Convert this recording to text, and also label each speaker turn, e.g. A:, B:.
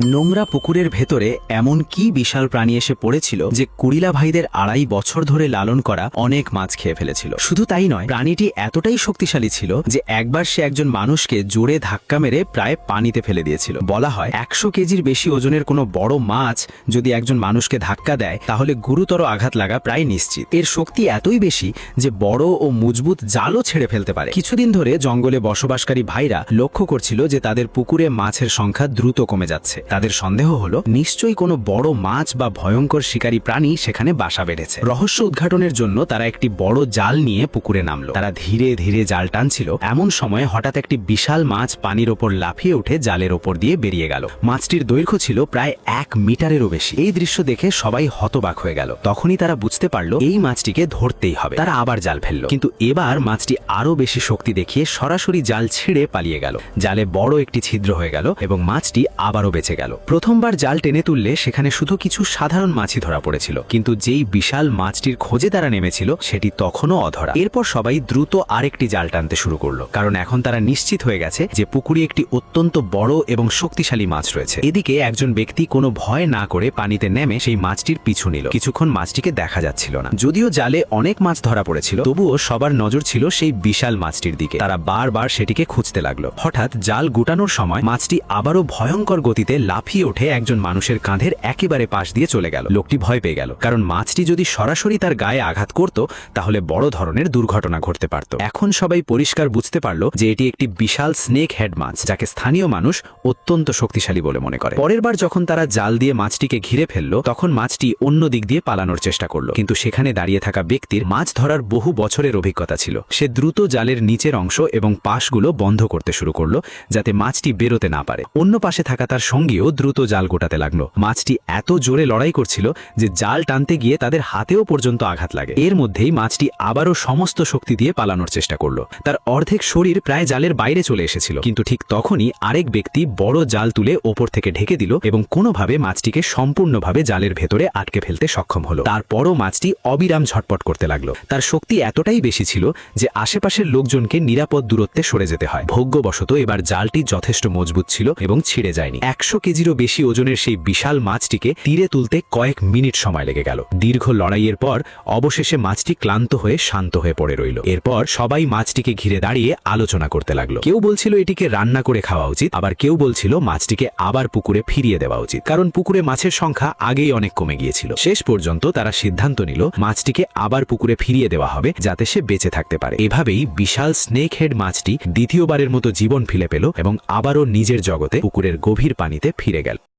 A: নোংরা পুকুরের ভেতরে এমন কি বিশাল প্রাণী এসে পড়েছিল যে কুড়িলা ভাইদের 2.5 বছর ধরে লালন করা অনেক মাছ খেয়ে ফেলেছিল। শুধু তাই নয়, প্রাণীটি এতটাই শক্তিশালী ছিল যে একবার সে একজন মানুষকে জোরে ধাক্কা মেরে প্রায় পানিতে ফেলে দিয়েছিল। বলা হয় 100 কেজির বেশি ওজনের কোনো বড় মাছ যদি একজন মানুষকে ধাক্কা দেয় তাহলে গুরুতর আঘাত লাগা প্রায় নিশ্চিত। এর শক্তি এতই বেশি যে বড় ও মজবুত জালও ছেড়ে ফেলতে পারে। কিছুদিন ধরে জঙ্গলে বসবাসকারী ভাইরা লক্ষ্য করছিল যে তাদের পুকুরে মাছের সংখ্যা দ্রুত কমে যাচ্ছে। তাদের সন্দেহ হলো নিশ্চয়ই কোনো বড় মাছ বা ভয়ঙ্কর শিকারী প্রাণী সেখানে বাসা বেঁধেছে। রহস্য উদ্ঘাটনের জন্য তারা একটি বড় জাল নিয়ে পুকুরে নামলো। তারা ধীরে ধীরে জাল টানছিল। এমন সময় হঠাৎ একটি বিশাল মাছ পানির ওপর লাফিয়ে উঠে জালের ওপর দিয়ে বেরিয়ে গেল। মাছটির দৈর্ঘ্য ছিল প্রায় 1 মিটারেরও বেশি। এই দৃশ্য দেখে সবাই হতবাক হয়ে গেল। তখনই তারা বুঝতে পারল এই মাছটিকে ধরতেই হবে। তারা আবার জাল ফেলল, কিন্তু এবার মাছটি আরো বেশি শক্তি দেখিয়ে সরাসরি জাল ছিঁড়ে পালিয়ে গেল। জালে বড় একটি ছিদ্র হয়ে গেল এবং মাছটি আবারও বেঁচে গেল। প্রথমবার জাল টেনে তুললে সেখানে শুধু কিছু সাধারণ মাছই ধরা পড়েছিল, কিন্তু যেই বিশাল মাছটির খোঁজে তারা নেমেছিল সেটি তখনও অধরা। এরপর সবাই দ্রুত আরেকটি জাল টানতে শুরু করলো, কারণ এখন তারা নিশ্চিত হয়ে গেছে যে পুকুরে একটি অত্যন্ত বড় এবং শক্তিশালী মাছ রয়েছে। এদিকে একজন ব্যক্তি কোনো ভয় না করে পানিতে নেমে সেই মাছটির পিছু নিল। কিছুক্ষণ মাছটিকে দেখা যাচ্ছিল না। যদিও জালে অনেক মাছ ধরা পড়েছিল, তবুও সবার নজর ছিল সেই বিশাল মাছটির দিকে। তারা বারবার সেটিকে খুঁজতে লাগলো। হঠাৎ জাল গুটানোর সময় মাছটি আবারও ভয়ঙ্কর গতিতে লাফিয়ে উঠে একজন মানুষের কাঁধের একেবারে পাশ দিয়ে চলে গেল। লোকটি ভয় পেয়ে গেল, কারণ মাছটি যদি সরাসরি তার গায়ে আঘাত করত তাহলে বড় ধরনের দুর্ঘটনা ঘটতে পারত। এখন সবাই পরিষ্কার বুঝতে পারল যে এটি একটি বিশাল স্নেক হেড মাছ, যাকে স্থানীয় মানুষ অত্যন্ত শক্তিশালী বলে মনে করে। পরের বার যখন তারা জাল দিয়ে মাছটিকে ঘিরে ফেলল, তখন মাছটি অন্য দিক দিয়ে পালানোর চেষ্টা করলো, কিন্তু সেখানে দাঁড়িয়ে থাকা ব্যক্তির মাছ ধরার বহু বছরের অভিজ্ঞতা ছিল। সে দ্রুত জালের নিচের অংশ এবং পাশগুলো বন্ধ করতে শুরু করলো, যাতে মাছটি বেরোতে না পারে। অন্য পাশে থাকা তার সঙ্গীও দ্রুত জাল গোটাতে লাগলো। মাছটি এত জোরে লড়াই করছিল যে জাল টানতে গিয়ে তাদের হাতেও পর্যন্ত আঘাত লাগে। এর মধ্যেই মাছটি আবারও সমস্ত শক্তি দিয়ে পালানোর চেষ্টা করলো। তার অর্ধেক শরীর প্রায় জালের বাইরে চলে এসেছিল, কিন্তু ঠিক তখনই আরেক ব্যক্তি বড় জাল তুলে ওপর থেকে ঢেকে দিল এবং কোনোভাবে মাছটিকে সম্পূর্ণভাবে জালের ভেতরে আটকে ফেলতে সক্ষম হলো। তারপরও মাছটি অবিরাম ঝটপট করতে লাগলো। তার শক্তি এতটাই বেশি ছিল যে আশেপাশের লোকজনকে নিরাপদ দূরত্বে সরে যেতে হয়। ভাগ্যবশত এবার জালটি যথেষ্ট মজবুত ছিল এবং ছিঁড়ে যায়নি। 100 কেজিরও বেশি ওজনের সেই বিশাল মাছটিকে তীরে তুলতে কয়েক মিনিট সময় লেগে গেল। দীর্ঘ লড়াইয়ের পর অবশেষে মাছটি ক্লান্ত হয়ে শান্ত হয়ে পড়ে রইল। এরপর সবাই মাছটিকে ঘিরে দাঁড়িয়ে আলোচনা করতে লাগলো। কেউ বলছিল এটিকে রান্না করে খাওয়া উচিত, আবার কেউ বলছিল মাছটিকে আবার পুকুরে ফিরিয়ে দেওয়া উচিত, কারণ পুকুরে মাছের সংখ্যা আগেই অনেক কমে গিয়েছিল। শেষ পর্যন্ত তারা সিদ্ধান্ত নিল মাছটিকে আবার পুকুরে ফিরিয়ে দেওয়া হবে, যাতে সে বেঁচে থাকতে পারে। এভাবেই বিশাল স্নেক হেড মাছটি দ্বিতীয়বারের মতো জীবন ফিরে পেল এবং আবারও নিজের জগতে পুকুরের গভীর পানিতে ফিরে গেল।